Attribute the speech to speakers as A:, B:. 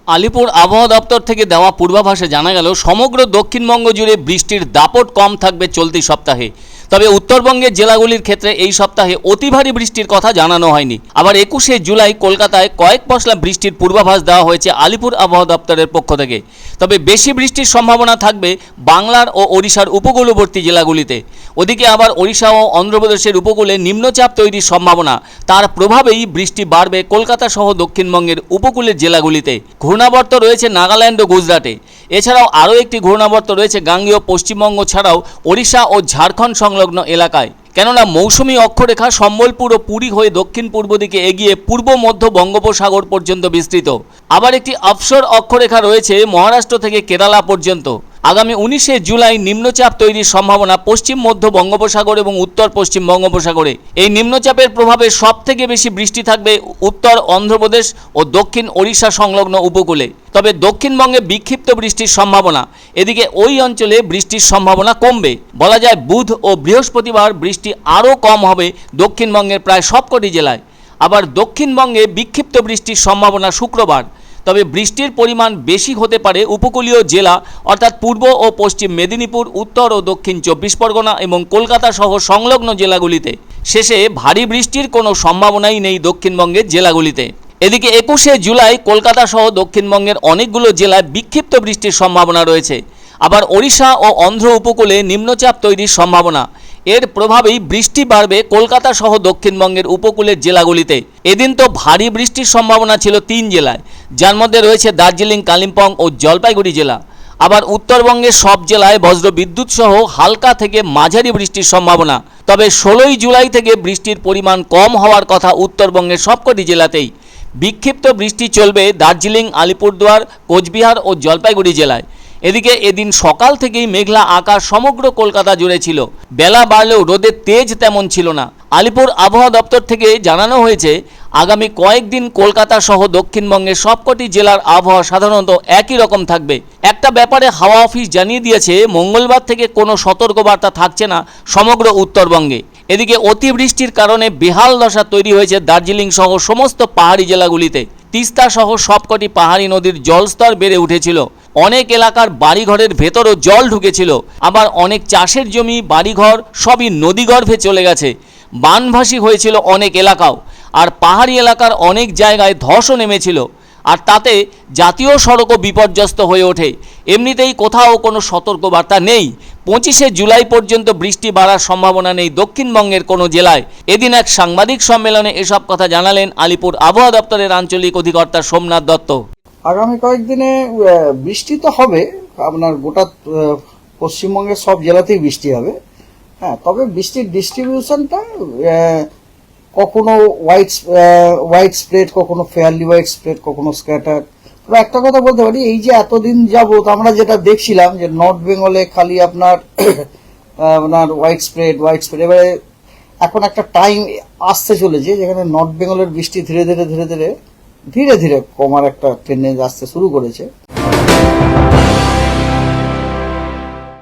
A: আলিপুর আবহাওয়া দপ্তর থেকে দেওয়া পূর্বাভাসে জানা গেল সমগ্র দক্ষিণবঙ্গ জুড়ে বৃষ্টির দাপট কম থাকবে চলতি সপ্তাহে। তবে উত্তরবঙ্গের জেলাগুলির ক্ষেত্রে এই সপ্তাহে অতি ভারী বৃষ্টির কথা জানানো হয়নি। আবার 21শে জুলাই কলকাতায় কয়েক পশলা বৃষ্টির পূর্বাভাস দেওয়া হয়েছে আলিপুর আবহাওয়া দপ্তরের পক্ষ থেকে। তবে বেশি বৃষ্টির সম্ভাবনা থাকবে বাংলার ও ওড়িশার উপকূলবর্তী জেলাগুলিতে। ওদিকে আবার ওড়িশা ও অন্ধ্রপ্রদেশের উপকূলে নিম্নচাপ তৈরির সম্ভাবনা, তার প্রভাবেই বৃষ্টি বাড়বে কলকাতা সহ দক্ষিণবঙ্গের উপকূলের জেলাগুলিতে। ঘূর্ণাবর্ত রয়েছে নাগাল্যান্ড ও গুজরাটে। এছাড়াও আরও একটি ঘূর্ণাবর্ত রয়েছে গাঙ্গেয় পশ্চিমবঙ্গ ছাড়াও ওড়িশা ও ঝাড়খণ্ড সংলগ্ন এলাকায়। কেননা মৌসুমী অক্ষরেখা সম্বলপুর ও পুরী হয়ে দক্ষিণ পূর্ব দিকে এগিয়ে পূর্ব মধ্য বঙ্গোপসাগর পর্যন্ত বিস্তৃত। আবার একটি অফশোর অক্ষরেখা রয়েছে মহারাষ্ট্র থেকে কেরালা পর্যন্ত। আগামী 19শে জুলাই নিম্নচাপ তৈরির সম্ভাবনা পশ্চিম মধ্য বঙ্গোপসাগর এবং উত্তর পশ্চিম বঙ্গোপসাগরে। এই নিম্নচাপের প্রভাবে সবথেকে বেশি বৃষ্টি থাকবে উত্তর অন্ধ্রপ্রদেশ ও দক্ষিণ ওড়িশা সংলগ্ন উপকূলে। তবে দক্ষিণবঙ্গে বিক্ষিপ্ত বৃষ্টির সম্ভাবনা। এদিকে ওই অঞ্চলে বৃষ্টির সম্ভাবনা কমবে। বলা যায় বুধ ও বৃহস্পতিবার বৃষ্টি আরও কম হবে দক্ষিণবঙ্গের প্রায় সবকটি জেলায়। আবার দক্ষিণবঙ্গে বিক্ষিপ্ত বৃষ্টির সম্ভাবনা শুক্রবার। তবে বৃষ্টির পরিমাণ বেশি হতে পারে উপকূলীয় জেলা অর্থাৎ পূর্ব ও পশ্চিম মেদিনীপুর, উত্তর ও দক্ষিণ 24 পরগনা এবং কলকাতা সহ সংলগ্ন জেলাগুলিতে। শেষে ভারী বৃষ্টির কোনো সম্ভাবনাই নেই দক্ষিণবঙ্গের জেলাগুলিতে। এদিকে 21শে জুলাই কলকাতা সহ দক্ষিণবঙ্গের অনেকগুলো জেলায় বিক্ষিপ্ত বৃষ্টির সম্ভাবনা রয়েছে। আবার ওড়িশা ও অন্ধ্র উপকূলে নিম্নচাপ তৈরির সম্ভাবনা। এর প্রভাবেই বৃষ্টি বাড়বে কলকাতা সহ দক্ষিণবঙ্গের উপকূলের জেলাগুলিতে। এদিন তো ভারী বৃষ্টির সম্ভাবনা ছিল 3 জেলায়, যার মধ্যে রয়েছে দার্জিলিং, কালিম্পং ও জলপাইগুড়ি জেলা। আবার উত্তরবঙ্গের সব জেলায় বজ্রবিদ্যুৎ সহ হালকা থেকে মাঝারি বৃষ্টির সম্ভাবনা। তবে 16ই জুলাই থেকে বৃষ্টির পরিমাণ কম হওয়ার কথা উত্তরবঙ্গের সবকটি জেলাতেই। বিক্ষিপ্ত বৃষ্টি চলবে দার্জিলিং, আলিপুরদুয়ার, কোচবিহার ও জলপাইগুড়ি জেলায়। এদিকে এদিন সকাল থেকেই মেঘলা আকাশ সমগ্র কলকাতা জুড়ে ছিল। বেলা বাড়লেও রোদের তেজ তেমন ছিল না। আলিপুর আবহাওয়া দপ্তর থেকে জানানো হয়েছে আগামী কয়েকদিন কলকাতা সহ দক্ষিণবঙ্গের সবকটি জেলার আবহাওয়া সাধারণত একই রকম থাকবে। একটা ব্যাপারে হাওয়া অফিস জানিয়ে দিয়েছে মঙ্গলবার থেকে কোনো সতর্কবার্তা থাকছে না সমগ্র উত্তরবঙ্গে। এদিকে অতিবৃষ্টির কারণে বেহাল দশা তৈরি হয়েছে দার্জিলিং সহ সমস্ত পাহাড়ি জেলাগুলিতে। তিস্তা সহ সবকটি পাহাড়ি নদীর জলস্তর বেড়ে উঠেছিল। অনেক এলাকার বাড়িঘরের ভেতরও জল ঢুকেছিল। আবার অনেক চাষের জমি, বাড়িঘর সবই নদীগর্ভে চলে গেছে। বানভাসী হয়েছিল অনেক এলাকাও। আর পাহাড়ি এলাকার অনেক জায়গায় ধসও নেমেছিল। আর তাতে জাতীয় সড়কও বিপর্যস্ত হয়ে ওঠে। এমনিতেই কোথাও কোনো সতর্কবার্তা নেই। 25শে জুলাই পর্যন্ত বৃষ্টি বাড়ার সম্ভাবনা নেই দক্ষিণবঙ্গের কোনো জেলায়। এদিন এক সাংবাদিক সম্মেলনে এসব কথা জানালেন আলিপুর আবহাওয়া দপ্তরের আঞ্চলিক অধিকর্তা সোমনাথ দত্ত।
B: আগামী কয়েকদিনে বৃষ্টি তো হবে, আপনার গোটা পশ্চিমবঙ্গের সব জেলাতেই বৃষ্টি হবে। হ্যাঁ, তবে বৃষ্টির ডিস্ট্রিবিউশনটা কখনো হোয়াইট স্প্রেড, কখনো ফেয়ারলি হোয়াইট স্প্রেড, কখনো স্ক্যাটার। তবে একটা কথা বলতে পারি, এই যে এতদিন যাবত আমরা যেটা দেখছিলাম যে নর্থ বেঙ্গলে খালি আপনার হোয়াইট স্প্রেড। এবারে এখন একটা টাইম আসতে চলেছে যেখানে নর্থ বেঙ্গলের বৃষ্টি ধীরে ধীরে কমার একটা টেন্ডেন্সি আসতে শুরু করেছে।